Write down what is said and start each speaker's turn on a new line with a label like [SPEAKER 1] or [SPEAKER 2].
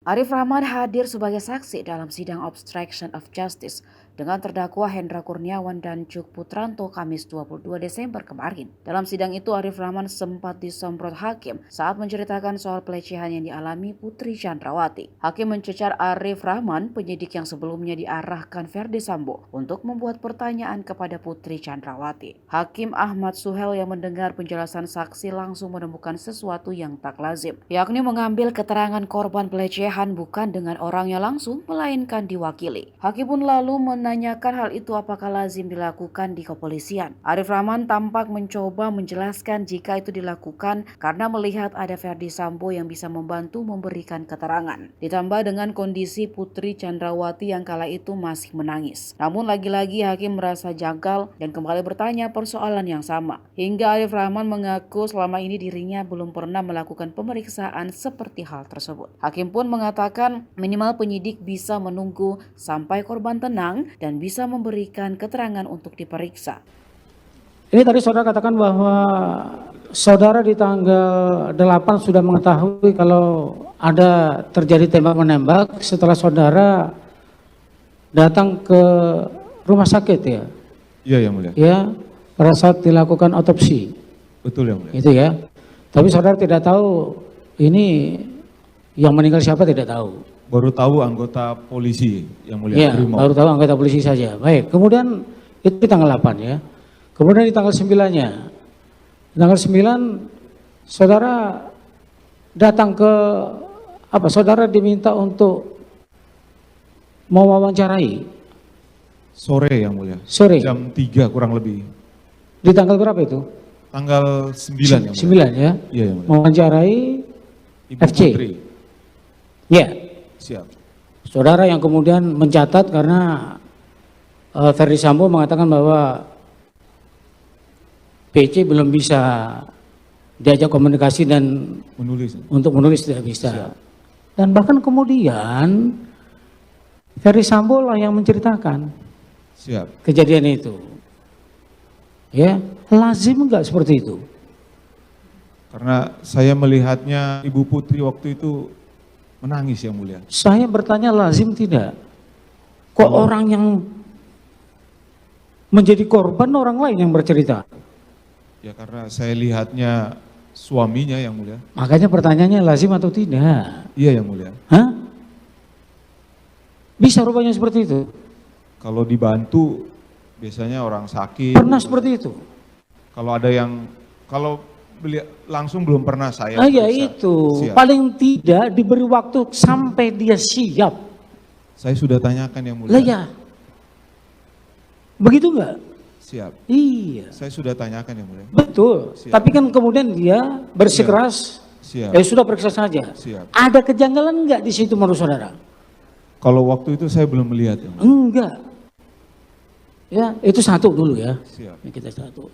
[SPEAKER 1] Arif Rahman hadir sebagai saksi dalam sidang obstruction of justice dengan terdakwa Hendra Kurniawan dan Cuk Putranto Kamis 22 Desember kemarin. Dalam sidang itu Arif Rahman sempat disemprot hakim saat menceritakan soal pelecehan yang dialami Putri Chandrawati. Hakim mencecar Arif Rahman, penyidik yang sebelumnya diarahkan Verdi Sambo untuk membuat pertanyaan kepada Putri Chandrawati. Hakim Ahmad Suhel yang mendengar penjelasan saksi langsung menemukan sesuatu yang tak lazim, yakni mengambil keterangan korban pelecehan bukan dengan orangnya langsung, melainkan diwakili. Hakim pun lalu menanyakan hal itu apakah lazim dilakukan di kepolisian. Arif Rahman tampak mencoba menjelaskan jika itu dilakukan karena melihat ada Verdi Sambo yang bisa membantu memberikan keterangan. Ditambah dengan kondisi Putri Chandrawati yang kala itu masih menangis. Namun lagi-lagi hakim merasa janggal dan kembali bertanya persoalan yang sama. Hingga Arif Rahman mengaku selama ini dirinya belum pernah melakukan pemeriksaan seperti hal tersebut. Hakim pun mengatakan minimal penyidik bisa menunggu sampai korban tenang dan bisa memberikan keterangan untuk diperiksa.
[SPEAKER 2] Ini tadi saudara katakan bahwa saudara di tanggal 8 sudah mengetahui kalau ada terjadi tembak-menembak setelah saudara datang ke rumah sakit ya?
[SPEAKER 3] Iya yang mulia.
[SPEAKER 2] Ya, pada saat dilakukan otopsi.
[SPEAKER 3] Betul yang mulia.
[SPEAKER 2] Itu ya. Tapi saudara tidak tahu ini yang meninggal siapa, tidak tahu.
[SPEAKER 3] Baru tahu anggota polisi yang mulia.
[SPEAKER 2] Iya, baru tahu anggota polisi saja. Baik, kemudian itu di tanggal 8 ya. Kemudian di tanggal 9-nya. Di tanggal 9 saudara datang ke apa? Saudara diminta untuk mewawancarai.
[SPEAKER 3] Sore yang mulia.
[SPEAKER 2] Sore.
[SPEAKER 3] Jam 3 kurang lebih.
[SPEAKER 2] Di tanggal berapa itu?
[SPEAKER 3] Tanggal 9 yang mulia.
[SPEAKER 2] 9 ya.
[SPEAKER 3] Iya yang mulia.
[SPEAKER 2] Mewawancarai
[SPEAKER 3] Ibu
[SPEAKER 2] FC.
[SPEAKER 3] Putri.
[SPEAKER 2] Ya.
[SPEAKER 3] Siap.
[SPEAKER 2] Saudara yang kemudian mencatat karena Verdi Sambo mengatakan bahwa PC belum bisa diajak komunikasi dan untuk menulis tidak bisa.
[SPEAKER 3] Siap.
[SPEAKER 2] Dan bahkan kemudian Verdi Sambo lah yang menceritakan
[SPEAKER 3] Siap.
[SPEAKER 2] kejadian itu. Ya, lazim enggak seperti itu?
[SPEAKER 3] Karena saya melihatnya Ibu Putri waktu itu menangis yang mulia.
[SPEAKER 2] Saya bertanya lazim tidak? Kok orang yang menjadi korban orang lain yang bercerita?
[SPEAKER 3] Ya karena saya lihatnya suaminya yang mulia.
[SPEAKER 2] Makanya pertanyaannya lazim atau tidak?
[SPEAKER 3] Iya yang mulia.
[SPEAKER 2] Hah? Bisa rupanya seperti itu?
[SPEAKER 3] Kalau dibantu biasanya orang sakit.
[SPEAKER 2] Pernah seperti itu?
[SPEAKER 3] Kalau ada yang, kalau beliau langsung belum pernah saya.
[SPEAKER 2] Ya
[SPEAKER 3] periksa.
[SPEAKER 2] itu,
[SPEAKER 3] Siap.
[SPEAKER 2] paling tidak diberi waktu sampai dia siap.
[SPEAKER 3] Saya sudah tanyakan yang mulia.
[SPEAKER 2] Lah ya, begitu enggak?
[SPEAKER 3] Siap.
[SPEAKER 2] Iya,
[SPEAKER 3] Saya sudah tanyakan yang mulia.
[SPEAKER 2] betul.
[SPEAKER 3] Siap.
[SPEAKER 2] Tapi kan kemudian dia bersikeras,
[SPEAKER 3] Siap.
[SPEAKER 2] ya sudah periksa saja.
[SPEAKER 3] Siap.
[SPEAKER 2] Ada kejanggalan enggak di situ menurut saudara?
[SPEAKER 3] Kalau waktu itu saya belum melihat yang mulia.
[SPEAKER 2] Enggak. Ya, itu satu dulu ya.
[SPEAKER 3] Siap.
[SPEAKER 2] Ini kita satu.